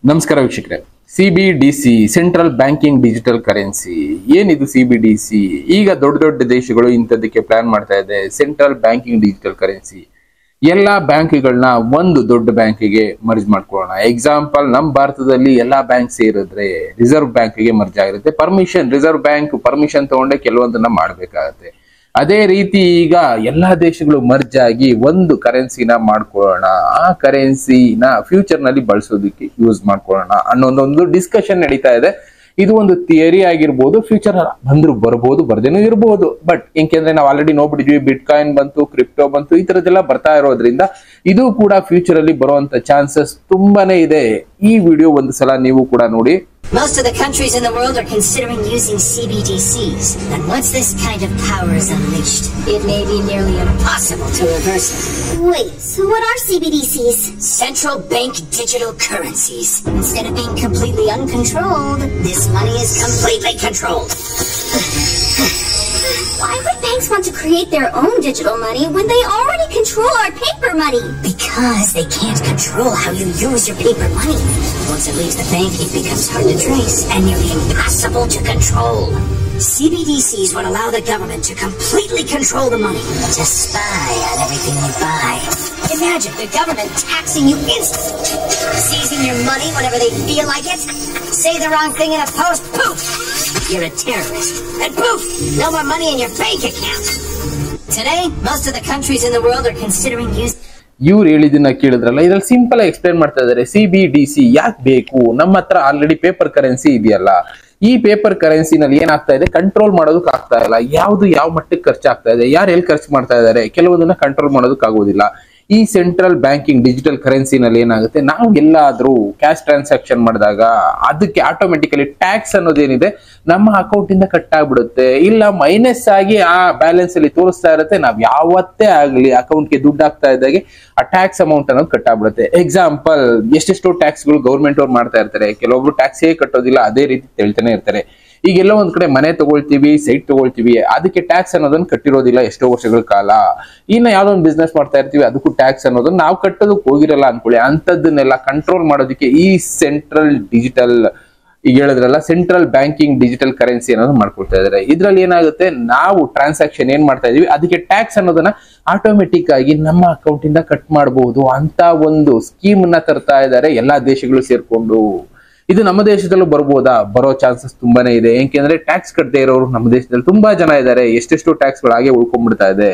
ನಮಸ್ಕಾರ ವೀಕ್ಷಕರೇ. ಸಿಬಿಡಿಸಿ central banking digital currency ಏನಿದು? ಸಿಬಿಡಿಸಿ ಈಗ ದೊಡ್ಡ ದೊಡ್ಡ ದೇಶಗಳು ಇಂಥದಕ್ಕೆ ಪ್ಲಾನ್ ಮಾಡ್ತಾ ಇದೆ. ಸೆಂಟ್ರಲ್ ಬ್ಯಾಂಕಿಂಗ್ ಡಿಜಿಟಲ್ ಕರೆನ್ಸಿ ಎಲ್ಲಾ ಬ್ಯಾಂಕ್ಗಳನ್ನ ಒಂದು ದೊಡ್ಡ ಬ್ಯಾಂಕಿಗೆ ಮರ್ಜ್ ಮಾಡ್ಕೊಳ್ಳೋಣ. ಎಕ್ಸಾಂಪಲ್, ನಮ್ಮ ಭಾರತದಲ್ಲಿ ಎಲ್ಲಾ ಬ್ಯಾಂಕ್ ಸೇರಿದ್ರೆ ರಿಸರ್ವ್ ಬ್ಯಾಂಕ್ಗೆ ಮರ್ಜ್ ಆಗಿರುತ್ತೆ. ರಿಸರ್ವ್ ಬ್ಯಾಂಕ್ ಪರ್ಮಿಷನ್ ತಗೊಂಡೆ ಕೆಲವೊಂದನ್ನ ಮಾಡ್ಬೇಕಾಗತ್ತೆ. ಅದೇ ರೀತಿ ಈಗ ಎಲ್ಲಾ ದೇಶಗಳು ಮರ್ಜ್ ಆಗಿ ಒಂದು ಕರೆನ್ಸಿನ ಮಾಡ್ಕೊಳ್ಳೋಣ, ಆ ಕರೆನ್ಸಿನ ಫ್ಯೂಚರ್ ನಲ್ಲಿ ಬಳಸೋದಕ್ಕೆ ಯೂಸ್ ಮಾಡ್ಕೊಳ್ಳೋಣ ಅನ್ನೋದೊಂದು ಡಿಸ್ಕಷನ್ ನಡೀತಾ ಇದೆ. ಇದು ಒಂದು ಥಿಯರಿ ಆಗಿರ್ಬೋದು, ಫ್ಯೂಚರ್ ಬಂದ್ರು ಬರ್ಬೋದು, ಬರ್ದೇನೂ ಇರ್ಬೋದು. ಬಟ್ ಏಕೆಂದ್ರೆ ನಾವು ಆಲ್ರೆಡಿ ನೋಡ್ಬಿಟ್ಟಿದ್ವಿ, ಬಿಟ್ ಕಾಯಿನ್ ಬಂತು, ಕ್ರಿಪ್ಟೋ ಬಂತು, ಈ ತರದೆಲ್ಲ ಬರ್ತಾ ಇರೋದ್ರಿಂದ ಇದು ಕೂಡ ಫ್ಯೂಚರ್ ಅಲ್ಲಿ ಬರುವಂತ ಚಾನ್ಸಸ್ ತುಂಬಾನೇ ಇದೆ. ಈ ವಿಡಿಯೋ ಒಂದು ಸಲ ನೀವು ಕೂಡ ನೋಡಿ. Most of the countries in the world are considering using CBDCs, and once this kind of power is unleashed, it may be nearly impossible to reverse it. Wait, so what are CBDCs? Central bank digital currencies. Instead of being completely uncontrolled, this money is completely controlled. Why would banks want to create their own digital money when they already control our paper money? Because they can't control how you use your paper money. Once it leaves the bank, it becomes hard to trace and nearly impossible to control. CBDCs would allow the government to completely control the money, to spy on everything you buy. Imagine the government taxing you instantly, seizing your money whenever they feel like it. Say the wrong thing in a post, poof! You're a terrorist. And poof! No more money in your bank account. Today, most of the countries in the world are considering using... ಇವ್ರು ಹೇಳಿದನ್ನ ಕೇಳಿದ್ರಲ್ಲ, ಇದ್ರಲ್ಲಿ simple ಆಗಿ explain ಮಾಡ್ತಾ ಇದಾರೆ. ಸಿಬಿಡಿಸಿ ಯಾಕೆ ಬೇಕು? ನಮ್ಮ ಹತ್ರ ಆಲ್ರೆಡಿ ಪೇಪರ್ ಕರೆನ್ಸಿ ಇದೆಯಲ್ಲ, ಈ ಪೇಪರ್ ಕರೆನ್ಸಿನಲ್ಲಿ ಏನಾಗ್ತಾ ಇದೆ, ಕಂಟ್ರೋಲ್ ಮಾಡೋದಕ್ಕೆ ಆಗ್ತಾ ಇಲ್ಲ. ಯಾವ್ದು ಯಾವ ಮಟ್ಟಕ್ಕೆ ಖರ್ಚಾಗ್ತಾ ಇದೆ, ಯಾರು ಎಲ್ಲಿ ಖರ್ಚು ಮಾಡ್ತಾ ಇದಾರೆ, ಕೆಲವೊಂದನ್ನ ಕಂಟ್ರೋಲ್ ಮಾಡೋದಕ್ಕೆ ಆಗೋದಿಲ್ಲ. ಈ ಸೆಂಟ್ರಲ್ ಬ್ಯಾಂಕಿಂಗ್ ಡಿಜಿಟಲ್ ಕರೆನ್ಸಿನಲ್ಲಿ ಏನಾಗುತ್ತೆ, ನಾವು ಎಲ್ಲಾದ್ರೂ ಕ್ಯಾಶ್ ಟ್ರಾನ್ಸಾಕ್ಷನ್ ಮಾಡಿದಾಗ ಅದಕ್ಕೆ ಆಟೋಮೆಟಿಕಲಿ ಟ್ಯಾಕ್ಸ್ ಅನ್ನೋದೇನಿದೆ ನಮ್ಮ ಅಕೌಂಟ್ ಇಂದ ಕಟ್ ಆಗ್ಬಿಡುತ್ತೆ, ಇಲ್ಲ ಮೈನಸ್ ಆಗಿ ಆ ಬ್ಯಾಲೆನ್ಸ್ ಅಲ್ಲಿ ತೋರಿಸ್ತಾ ಇರುತ್ತೆ. ನಾವ್ ಯಾವತ್ತೇ ಆಗ್ಲಿ ಅಕೌಂಟ್ಗೆ ದುಡ್ಡು ಆಗ್ತಾ ಇದ್ದಾಗೆ ಆ ಟ್ಯಾಕ್ಸ್ ಅಮೌಂಟ್ ಅನ್ನೋದು ಕಟ್ ಆಗ್ಬಿಡುತ್ತೆ. ಎಕ್ಸಾಂಪಲ್, ಎಷ್ಟೆಷ್ಟೋ ಟ್ಯಾಕ್ಸ್ ಗಳು ಗೌರ್ಮೆಂಟ್ ಅವ್ರು ಮಾಡ್ತಾ ಇರ್ತಾರೆ. ಕೆಲವೊಬ್ರು ಟ್ಯಾಕ್ಸೇ ಕಟ್ಟೋದಿಲ್ಲ, ಅದೇ ರೀತಿ ಹೇಳ್ತಾನೆ ಇರ್ತಾರೆ. ಈಗೆಲ್ಲ ಒಂದ್ ಕಡೆ ಮನೆ ತಗೊಳ್ತೀವಿ, ಸೈಟ್ ತಗೊಳ್ತೀವಿ, ಅದಕ್ಕೆ ಟ್ಯಾಕ್ಸ್ ಅನ್ನೋದನ್ನ ಕಟ್ಟಿರೋದಿಲ್ಲ ಎಷ್ಟೋ ವರ್ಷಗಳ ಕಾಲ. ಇನ್ನ ಯಾವ್ದೋ ಒಂದು ಬಿಸ್ನೆಸ್ ಮಾಡ್ತಾ ಇರ್ತೀವಿ, ಅದಕ್ಕೂ ಟ್ಯಾಕ್ಸ್ ಅನ್ನೋದನ್ನ ನಾವು ಕಟ್ಟೋದಕ್ಕೆ ಹೋಗಿರಲ್ಲ ಅನ್ಕೊಳ್ಳಿ. ಅಂತದನ್ನೆಲ್ಲ ಕಂಟ್ರೋಲ್ ಮಾಡೋದಕ್ಕೆ ಈ ಸೆಂಟ್ರಲ್ ಡಿಜಿಟಲ್, ಈಗ ಹೇಳಿದ್ರಲ್ಲ ಸೆಂಟ್ರಲ್ ಬ್ಯಾಂಕಿಂಗ್ ಡಿಜಿಟಲ್ ಕರೆನ್ಸಿ ಅನ್ನೋದು ಮಾಡ್ಕೊಳ್ತಾ ಇದಾರೆ. ಇದ್ರಲ್ಲಿ ಏನಾಗುತ್ತೆ, ನಾವು ಟ್ರಾನ್ಸಾಕ್ಷನ್ ಏನ್ ಮಾಡ್ತಾ ಇದೀವಿ ಅದಕ್ಕೆ ಟ್ಯಾಕ್ಸ್ ಅನ್ನೋದನ್ನ ಆಟೋಮೆಟಿಕ್ ಆಗಿ ನಮ್ಮ ಅಕೌಂಟ್ ಇಂದ ಕಟ್ ಮಾಡಬಹುದು ಅಂತ ಒಂದು ಸ್ಕೀಮ್ ನ ತರ್ತಾ ಇದ್ದಾರೆ ಎಲ್ಲಾ ದೇಶಗಳು ಸೇರ್ಕೊಂಡು. ಇದು ನಮ್ಮ ದೇಶದಲ್ಲೂ ಬರ್ಬೋದಾ? ಬರೋ ಚಾನ್ಸಸ್ ತುಂಬಾನೇ ಇದೆ. ಯಾಕೆಂದ್ರೆ ಟ್ಯಾಕ್ಸ್ ಕಟ್ಟದೇ ಇರೋರು ನಮ್ಮ ದೇಶದಲ್ಲಿ ತುಂಬಾ ಜನ ಇದ್ದಾರೆ. ಎಷ್ಟೆಷ್ಟು ಟ್ಯಾಕ್ಸ್ ಗಳು ಹಾಗೆ ಉಳ್ಕೊಂಡ್ಬಿಡ್ತಾ ಇದೆ.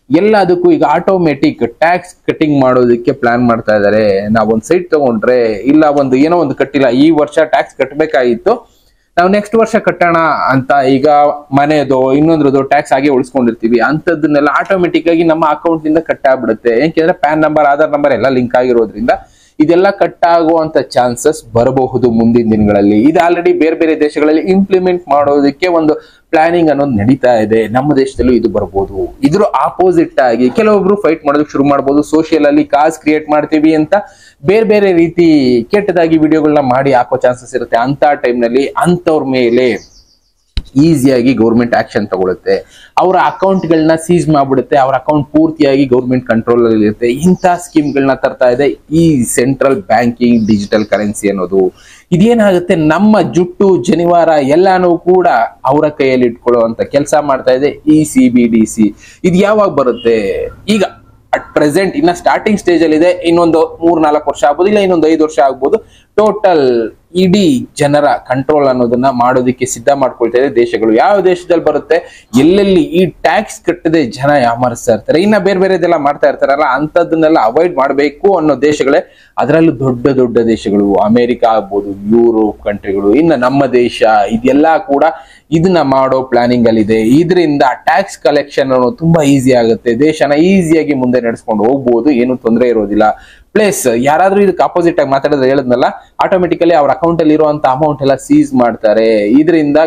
ಎಲ್ಲದಕ್ಕೂ ಈಗ ಆಟೋಮೆಟಿಕ್ ಟ್ಯಾಕ್ಸ್ ಕಟಿಂಗ್ ಮಾಡೋದಕ್ಕೆ ಪ್ಲಾನ್ ಮಾಡ್ತಾ ಇದ್ದಾರೆ. ನಾವೊಂದ್ ಸೈಟ್ ತಗೊಂಡ್ರೆ, ಇಲ್ಲ ಒಂದು ಏನೋ ಒಂದು ಕಟ್ಟಿಲ್ಲ, ಈ ವರ್ಷ ಟ್ಯಾಕ್ಸ್ ಕಟ್ಟಬೇಕಾಗಿತ್ತು, ನಾವು ನೆಕ್ಸ್ಟ್ ವರ್ಷ ಕಟ್ಟೋಣ ಅಂತ ಈಗ ಮನೆಯದೋ ಇನ್ನೊಂದ್ರದೋ ಟ್ಯಾಕ್ಸ್ ಹಾಗೆ ಉಳಿಸ್ಕೊಂಡಿರ್ತೀವಿ. ಅಂತದನ್ನೆಲ್ಲ ಆಟೋಮೆಟಿಕ್ ಆಗಿ ನಮ್ಮ ಅಕೌಂಟ್ ಇಂದ ಕಟ್ ಆಗ್ಬಿಡುತ್ತೆ. ಯಾಕೆಂದ್ರೆ ಪ್ಯಾನ್ ನಂಬರ್, ಆಧಾರ್ ನಂಬರ್ ಎಲ್ಲ ಲಿಂಕ್ ಆಗಿರೋದ್ರಿಂದ ಇದೆಲ್ಲ ಕಟ್ ಆಗುವಂತ ಚಾನ್ಸಸ್ ಬರಬಹುದು ಮುಂದಿನ ದಿನಗಳಲ್ಲಿ. ಇದು ಆಲ್ರೆಡಿ ಬೇರೆ ಬೇರೆ ದೇಶಗಳಲ್ಲಿ ಇಂಪ್ಲಿಮೆಂಟ್ ಮಾಡೋದಕ್ಕೆ ಒಂದು ಪ್ಲಾನಿಂಗ್ ಅನ್ನೋದು ನಡೀತಾ ಇದೆ. ನಮ್ಮ ದೇಶದಲ್ಲೂ ಇದು ಬರ್ಬೋದು. ಇದ್ರ ಆಪೋಸಿಟ್ ಆಗಿ ಕೆಲವೊಬ್ರು ಫೈಟ್ ಮಾಡೋದಕ್ಕೆ ಶುರು ಮಾಡ್ಬೋದು. ಸೋಷಿಯಲ್ ಅಲ್ಲಿ ಕಾಸ್ ಕ್ರಿಯೇಟ್ ಮಾಡ್ತೀವಿ ಅಂತ ಬೇರೆ ಬೇರೆ ರೀತಿ ಕೆಟ್ಟದಾಗಿ ವಿಡಿಯೋಗಳನ್ನ ಮಾಡಿ ಹಾಕೋ ಚಾನ್ಸಸ್ ಇರುತ್ತೆ. ಅಂತ ಟೈಮ್ ನಲ್ಲಿ ಅಂತವ್ರ ಮೇಲೆ ಈಸಿಯಾಗಿ ಗೌರ್ಮೆಂಟ್ ಆಕ್ಷನ್ ತಗೊಳುತ್ತೆ. ಅವರ ಅಕೌಂಟ್ಗಳನ್ನ ಸೀಸ್ ಮಾಡ್ಬಿಡುತ್ತೆ. ಅವ್ರ ಅಕೌಂಟ್ ಪೂರ್ತಿಯಾಗಿ ಗೌರ್ಮೆಂಟ್ ಕಂಟ್ರೋಲ್ ಅಲ್ಲಿ ಇರುತ್ತೆ. ಇಂಥ ಸ್ಕೀಮ್ಗಳನ್ನ ತರ್ತಾ ಇದೆ ಈ ಸೆಂಟ್ರಲ್ ಬ್ಯಾಂಕಿಂಗ್ ಡಿಜಿಟಲ್ ಕರೆನ್ಸಿ ಅನ್ನೋದು. ಇದೇನಾಗುತ್ತೆ, ನಮ್ಮ ಜುಟ್ಟು ಜನಿವಾರ ಎಲ್ಲಾನು ಕೂಡ ಅವರ ಕೈಯಲ್ಲಿ ಇಟ್ಕೊಳ್ಳುವಂತ ಕೆಲಸ ಮಾಡ್ತಾ ಇದೆ ಈ ಸಿಬಿಡಿಸಿ. ಇದು ಯಾವಾಗ ಬರುತ್ತೆ? ಈಗ ಅಟ್ ಪ್ರೆಸೆಂಟ್ ಇನ್ನ ಸ್ಟಾರ್ಟಿಂಗ್ ಸ್ಟೇಜ್ ಅಲ್ಲಿ ಇದೆ. ಇನ್ನೊಂದು 3-4 ವರ್ಷ ಆಗ್ಬೋದು, ಇಲ್ಲ ಇನ್ನೊಂದು 5 ವರ್ಷ ಆಗ್ಬೋದು. ಟೋಟಲ್ ಇಡೀ ಜನರ ಕಂಟ್ರೋಲ್ ಅನ್ನೋದನ್ನ ಮಾಡೋದಕ್ಕೆ ಸಿದ್ಧ ಮಾಡ್ಕೊಳ್ತಾ ಇದೆ ದೇಶಗಳು. ಯಾವ ದೇಶದಲ್ಲಿ ಬರುತ್ತೆ, ಎಲ್ಲೆಲ್ಲಿ ಈ ಟ್ಯಾಕ್ಸ್ ಕಟ್ಟದೆ ಜನ ಯಾಮಾರಿಸ್ತಾ ಇರ್ತಾರೆ, ಇನ್ನ ಬೇರೆ ಬೇರೆದೆಲ್ಲ ಮಾಡ್ತಾ ಇರ್ತಾರಲ್ಲ, ಅಂತದನ್ನೆಲ್ಲ ಅವಾಯ್ಡ್ ಮಾಡಬೇಕು ಅನ್ನೋ ದೇಶಗಳೇ. ಅದರಲ್ಲೂ ದೊಡ್ಡ ದೊಡ್ಡ ದೇಶಗಳು, ಅಮೆರಿಕ ಆಗ್ಬೋದು, ಯುರೋಪ್ ಕಂಟ್ರಿಗಳು, ಇನ್ನು ನಮ್ಮ ದೇಶ, ಇದೆಲ್ಲ ಕೂಡ ಇದನ್ನ ಮಾಡೋ ಪ್ಲಾನಿಂಗ್ ಅಲ್ಲಿ ಇದೆ. ಇದರಿಂದ ಟ್ಯಾಕ್ಸ್ ಕಲೆಕ್ಷನ್ ಅನ್ನೋದು ತುಂಬಾ ಈಸಿ ಆಗುತ್ತೆ. ದೇಶನ ಈಸಿಯಾಗಿ ಮುಂದೆ ನಡೆಸ್ಕೊಂಡು ಹೋಗ್ಬೋದು, ಏನು ತೊಂದರೆ ಇರೋದಿಲ್ಲ. ಪ್ಲಸ್ ಯಾರಾದ್ರೂ ಇದಕ್ಕೆ ಆಪೋಸಿಟ್ ಆಗಿ ಮಾತಾಡಿದ್ರೆ, ಹೇಳಿದ್ನಲ್ಲ, ಆಟೋಮೆಟಿಕಲಿ ಅವ್ರ ಅಕೌಂಟ್ ಅಲ್ಲಿ ಇರುವಂತ ಅಮೌಂಟ್ ಎಲ್ಲ ಸೀಸ್ ಮಾಡ್ತಾರೆ. ಇದರಿಂದ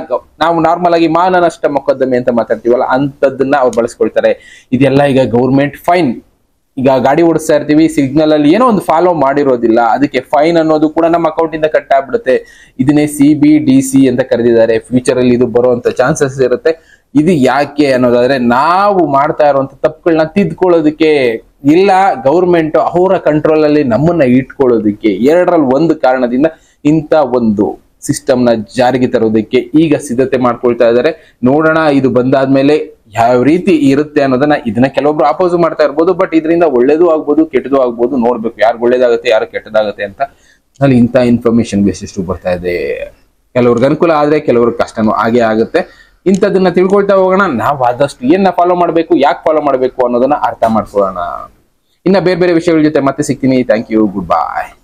ನಾವು ನಾರ್ಮಲ್ ಆಗಿ ಮಾನ ನಷ್ಟ ಮೊಕದ್ದಮೆ ಅಂತ ಮಾತಾಡ್ತೀವಲ್ಲ, ಅಂತದನ್ನ ಅವ್ರು ಬಳಸ್ಕೊಳ್ತಾರೆ. ಇದೆಲ್ಲ ಈಗ ಗೌರ್ಮೆಂಟ್ ಫೈನ್. ಈಗ ಗಾಡಿ ಓಡಿಸ್ತಾ ಇರ್ತೀವಿ, ಸಿಗ್ನಲ್ ಅಲ್ಲಿ ಏನೋ ಒಂದು ಫಾಲೋ ಮಾಡಿರೋದಿಲ್ಲ, ಅದಕ್ಕೆ ಫೈನ್ ಅನ್ನೋದು ಕೂಡ ನಮ್ಮ ಅಕೌಂಟ್ ಇಂದ ಕಟ್ ಆಗ್ಬಿಡುತ್ತೆ. ಇದನ್ನೇ ಸಿಬಿಡಿಸಿ ಅಂತ ಕರೆದಿದ್ದಾರೆ. ಫ್ಯೂಚರ್ ಅಲ್ಲಿ ಇದು ಬರುವಂತ ಚಾನ್ಸಸ್ ಇರುತ್ತೆ. ಇದು ಯಾಕೆ ಅನ್ನೋದಾದ್ರೆ, ನಾವು ಮಾಡ್ತಾ ಇರುವಂತ ತಪ್ಪುಗಳನ್ನ ತಿದ್ಕೊಳ್ಳೋದಕ್ಕೆ, ಇಲ್ಲ ಗೌರ್ಮೆಂಟ್ ಅವರ ಕಂಟ್ರೋಲ್ ಅಲ್ಲಿ ನಮ್ಮನ್ನ ಇಟ್ಕೊಳ್ಳೋದಕ್ಕೆ, ಎರಡರಲ್ಲಿ ಒಂದು ಕಾರಣದಿಂದ ಇಂಥ ಒಂದು ಸಿಸ್ಟಮ್ ನ ಜಾರಿಗೆ ತರೋದಕ್ಕೆ ಈಗ ಸಿದ್ಧತೆ ಮಾಡ್ಕೊಳ್ತಾ ಇದ್ದಾರೆ. ನೋಡೋಣ ಇದು ಬಂದಾದ್ಮೇಲೆ ಯಾವ ರೀತಿ ಇರುತ್ತೆ ಅನ್ನೋದನ್ನ. ಇದನ್ನ ಕೆಲವೊಬ್ರು ಅಪೋಸ್ ಮಾಡ್ತಾ ಇರ್ಬೋದು, ಬಟ್ ಇದರಿಂದ ಒಳ್ಳೇದು ಆಗ್ಬೋದು ಕೆಟ್ಟದ್ದು ಆಗ್ಬೋದು. ನೋಡ್ಬೇಕು ಯಾರು ಒಳ್ಳೇದಾಗುತ್ತೆ ಯಾರು ಕೆಟ್ಟದಾಗುತ್ತೆ ಅಂತ. ಅಲ್ಲಿ ಇಂಥ ಇನ್ಫಾರ್ಮೇಶನ್ ಬೇಸಿಷ್ಟು ಬರ್ತಾ ಇದೆ. ಕೆಲವ್ರಿಗೆ ಅನುಕೂಲ ಆದ್ರೆ ಕೆಲವ್ರಿಗೆ ಕಷ್ಟನೂ ಹಾಗೆ ಆಗುತ್ತೆ. ಇಂಥದನ್ನ ತಿಳ್ಕೊಳ್ತಾ ಹೋಗೋಣ. ನಾವು ಆದಷ್ಟು ಏನ ಫಾಲೋ ಮಾಡಬೇಕು, ಯಾಕೆ ಫಾಲೋ ಮಾಡಬೇಕು ಅನ್ನೋದನ್ನ ಅರ್ಥ ಮಾಡ್ಕೊಳ್ಳೋಣ. ಇನ್ನ ಬೇರೆ ಬೇರೆ ವಿಷಯಗಳ ಜೊತೆ ಮತ್ತೆ ಸಿಗ್ತೀನಿ. Thank you, good bye.